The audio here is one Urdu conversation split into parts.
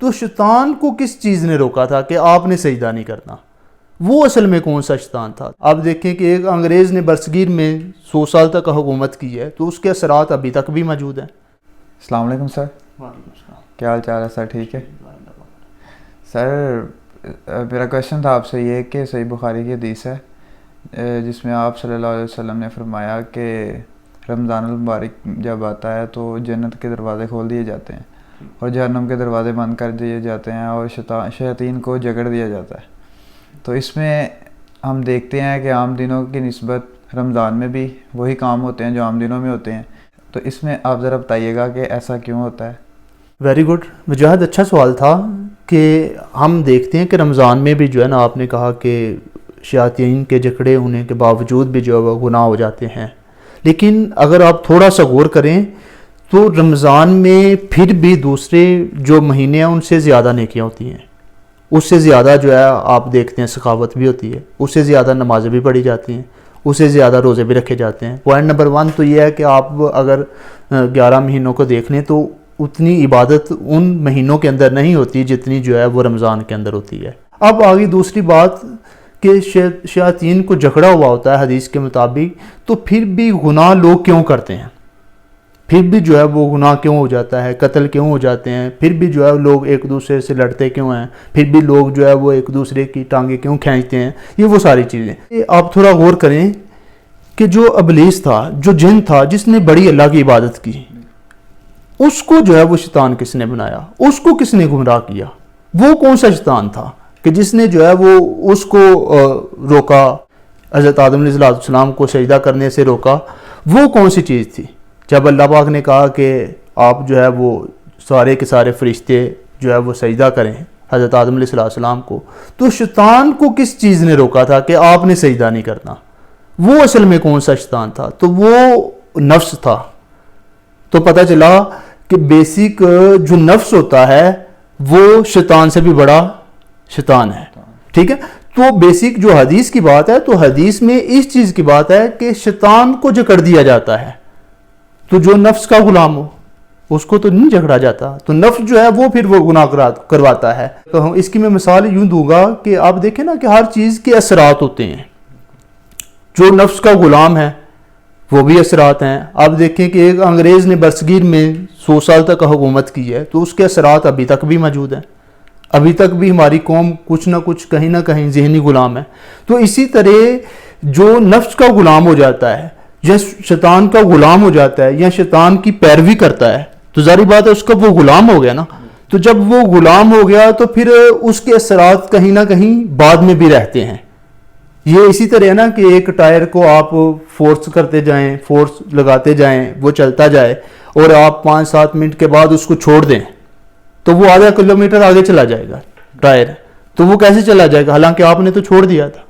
تو شیطان کو کس چیز نے روکا تھا کہ آپ نے سجدہ نہیں کرنا؟ وہ اصل میں کون سا شیطان تھا؟ آپ دیکھیں کہ ایک انگریز نے برصغیر میں 100 سال تک حکومت کی ہے، تو اس کے اثرات ابھی تک بھی موجود ہیں۔ السلام علیکم سر۔ وعلیکم السلام۔ کیا حال چال ہے سر؟ ٹھیک ہے سر، میرا کویشچن تھا آپ سے یہ کہ صحیح بخاری کی حدیث ہے جس میں آپ صلی اللہ علیہ وسلم نے فرمایا کہ رمضان المبارک جب آتا ہے تو جنت کے دروازے کھول دیے جاتے ہیں اور جہنم کے دروازے بند کر دیے جاتے ہیں اور شیاطین کو جکڑ دیا جاتا ہے۔ تو اس میں ہم دیکھتے ہیں کہ عام دنوں کی نسبت رمضان میں بھی وہی کام ہوتے ہیں جو عام دنوں میں ہوتے ہیں، تو اس میں آپ ذرا بتائیے گا کہ ایسا کیوں ہوتا ہے؟ ویری گڈ مجاہد، اچھا سوال تھا کہ ہم دیکھتے ہیں کہ رمضان میں بھی جو ہے نا، آپ نے کہا کہ شیاطین کے جکڑے ہونے کے باوجود بھی جو ہے وہ گناہ ہو جاتے ہیں، لیکن اگر آپ تھوڑا سا غور کریں تو رمضان میں پھر بھی دوسرے جو مہینے ہیں ان سے زیادہ نیکیاں ہوتی ہیں، اس سے زیادہ جو ہے آپ دیکھتے ہیں سخاوت بھی ہوتی ہے، اس سے زیادہ نمازیں بھی پڑھی جاتی ہیں، اس سے زیادہ روزے بھی رکھے جاتے ہیں۔ پوائنٹ نمبر 1 تو یہ ہے کہ آپ اگر 11 مہینوں کو دیکھ لیں تو اتنی عبادت ان مہینوں کے اندر نہیں ہوتی جتنی جو ہے وہ رمضان کے اندر ہوتی ہے۔ اب آگے دوسری بات کہ شیاطین کو جکڑا ہوا ہوتا ہے حدیث کے مطابق، تو پھر بھی گناہ لوگ کیوں کرتے ہیں؟ پھر بھی جو ہے وہ گناہ کیوں ہو جاتا ہے؟ قتل کیوں ہو جاتے ہیں؟ پھر بھی جو ہے لوگ ایک دوسرے سے لڑتے کیوں ہیں؟ پھر بھی لوگ جو ہے وہ ایک دوسرے کی ٹانگیں کیوں کھینچتے ہیں؟ یہ وہ ساری چیزیں آپ تھوڑا غور کریں کہ جو ابلیس تھا، جو جن تھا جس نے بڑی اللہ کی عبادت کی، اس کو جو ہے وہ شیطان کس نے بنایا؟ اس کو کس نے گمراہ کیا؟ وہ کون سا شیطان تھا کہ جس نے جو ہے وہ اس کو روکا، حضرت آدم علیہ السلام کو سجدہ کرنے سے روکا؟ وہ کون سی چیز تھی؟ جب اللہ پاک نے کہا کہ آپ جو ہے وہ سارے کے سارے فرشتے جو ہے وہ سجدہ کریں حضرت آدم علیہ السلام کو، تو شیطان کو کس چیز نے روکا تھا کہ آپ نے سجدہ نہیں کرنا؟ وہ اصل میں کون سا شیطان تھا؟ تو وہ نفس تھا۔ تو پتہ چلا کہ بیسک جو نفس ہوتا ہے وہ شیطان سے بھی بڑا شیطان ہے، ٹھیک ہے؟ تو بیسک جو حدیث کی بات ہے، تو حدیث میں اس چیز کی بات ہے کہ شیطان کو جکڑ دیا جاتا ہے، تو جو نفس کا غلام ہو اس کو تو نہیں جکڑا جاتا، تو نفس جو ہے وہ پھر وہ گناہ کرواتا ہے۔ تو اس کی میں مثال یوں دوں گا کہ آپ دیکھیں نا کہ ہر چیز کے اثرات ہوتے ہیں، جو نفس کا غلام ہے وہ بھی اثرات ہیں۔ آپ دیکھیں کہ ایک انگریز نے برصغیر میں 100 سال تک حکومت کی ہے، تو اس کے اثرات ابھی تک بھی موجود ہیں، ابھی تک بھی ہماری قوم کچھ نہ کچھ کہیں نہ کہیں ذہنی غلام ہے۔ تو اسی طرح جو نفس کا غلام ہو جاتا ہے یا شیطان کا غلام ہو جاتا ہے یا شیطان کی پیروی کرتا ہے، تو ظاہری بات ہے اس کا وہ غلام ہو گیا نا۔ تو جب وہ غلام ہو گیا تو پھر اس کے اثرات کہیں نہ کہیں بعد میں بھی رہتے ہیں۔ یہ اسی طرح ہے نا کہ ایک ٹائر کو آپ فورس کرتے جائیں، فورس لگاتے جائیں، وہ چلتا جائے، اور آپ 5-7 منٹ کے بعد اس کو چھوڑ دیں تو وہ آدھا کلومیٹر آگے چلا جائے گا ٹائر۔ تو وہ کیسے چلا جائے گا حالانکہ آپ نے تو چھوڑ دیا تھا؟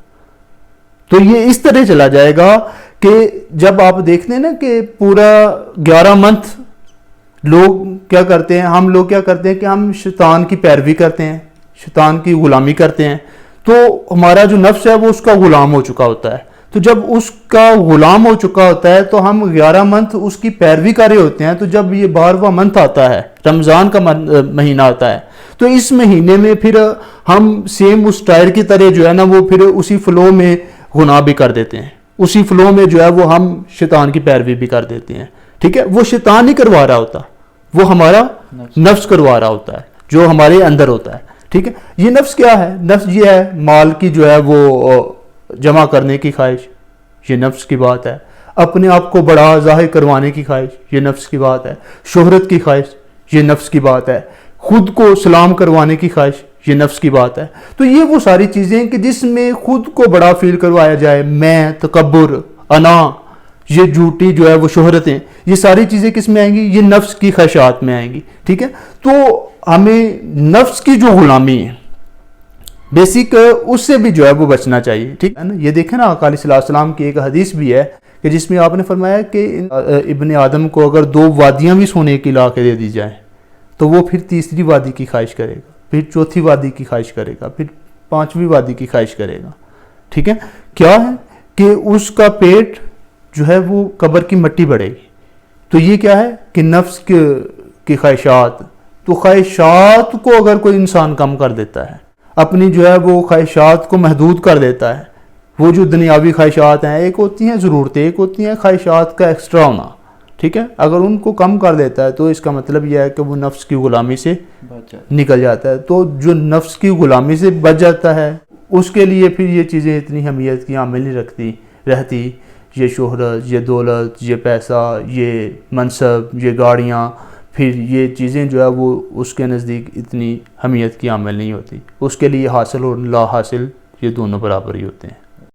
تو یہ اس طرح چلا جائے گا کہ جب آپ دیکھتے ہیں نا کہ پورا 11 منتھ لوگ کیا کرتے ہیں، ہم لوگ کیا کرتے ہیں کہ ہم شیطان کی پیروی کرتے ہیں، شیطان کی غلامی کرتے ہیں، تو ہمارا جو نفس ہے وہ اس کا غلام ہو چکا ہوتا ہے۔ تو جب اس کا غلام ہو چکا ہوتا ہے تو ہم 11 منتھ اس کی پیروی کر رہے ہوتے ہیں، تو جب یہ 12واں منتھ آتا ہے، رمضان کا مہینہ آتا ہے، تو اس مہینے میں پھر ہم سیم اس ٹائر کی طرح جو ہے نا وہ پھر اسی فلو میں گناہ بھی کر دیتے ہیں، اسی فلو میں جو ہے وہ ہم شیطان کی پیروی بھی کر دیتے ہیں، ٹھیک ہے؟ وہ شیطان نہیں کروا رہا ہوتا، وہ ہمارا نفس کروا رہا ہوتا ہے جو ہمارے اندر ہوتا ہے، ٹھیک ہے؟ یہ نفس کیا ہے؟ نفس یہ ہے مال کی جو ہے وہ جمع کرنے کی خواہش، یہ نفس کی بات ہے۔ اپنے آپ کو بڑا ظاہر کروانے کی خواہش، یہ نفس کی بات ہے۔ شہرت کی خواہش، یہ نفس کی بات ہے۔ خود کو سلام کروانے کی خواہش، یہ نفس کی بات ہے۔ تو یہ وہ ساری چیزیں کہ جس میں خود کو بڑا فیل کروایا جائے، میں، تکبر، انا، یہ جھوٹی جو ہے وہ شہرتیں، یہ ساری چیزیں کس میں آئیں گی؟ یہ نفس کی خواہشات میں آئیں گی، ٹھیک ہے؟ تو ہمیں نفس کی جو غلامی ہے بیسک اس سے بھی جو ہے وہ بچنا چاہیے، ٹھیک ہے نا؟ یہ دیکھیں نا آقا علیہ السلام کی ایک حدیث بھی ہے کہ جس میں آپ نے فرمایا کہ ابن آدم کو اگر 2 وادیاں بھی سونے کی لا کے دے دی جائیں تو وہ پھر تیسری وادی کی خواہش کرے گا، پھر چوتھی وادی کی خواہش کرے گا، پھر 5ویں وادی کی خواہش کرے گا، ٹھیک ہے؟ کیا ہے کہ اس کا پیٹ جو ہے وہ قبر کی مٹی بڑھے گی۔ تو یہ کیا ہے کہ نفس کی خواہشات، تو خواہشات کو اگر کوئی انسان کم کر دیتا ہے، اپنی جو ہے وہ خواہشات کو محدود کر دیتا ہے، وہ جو دنیاوی خواہشات ہیں، ایک ہوتی ہیں ضرورتیں، ایک ہوتی ہیں خواہشات کا ایکسٹرا ہونا، ٹھیک ہے، اگر ان کو کم کر دیتا ہے تو اس کا مطلب یہ ہے کہ وہ نفس کی غلامی سے نکل جاتا ہے. تو جو نفس کی غلامی سے بچ جاتا ہے اس کے لیے پھر یہ چیزیں اتنی اہمیت کی حامل نہیں رہتی، یہ شہرت، یہ دولت، یہ پیسہ، یہ منصب، یہ گاڑیاں، پھر یہ چیزیں جو ہے وہ اس کے نزدیک اتنی اہمیت کی حامل نہیں ہوتی. اس کے لیے حاصل اور لا حاصل یہ دونوں برابر ہی ہوتے ہیں.